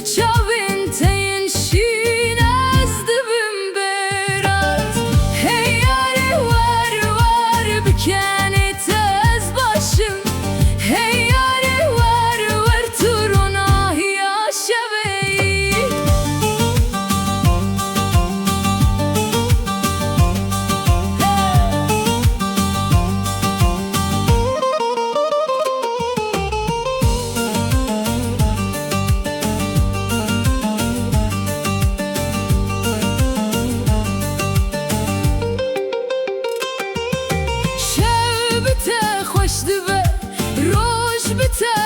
çavên tên şîn ez dibim berat. Hey yarê war bikenê te ez başim. Hey yarê war tu ronahiya şevê yî. Şev bite xweş dibe, roj bite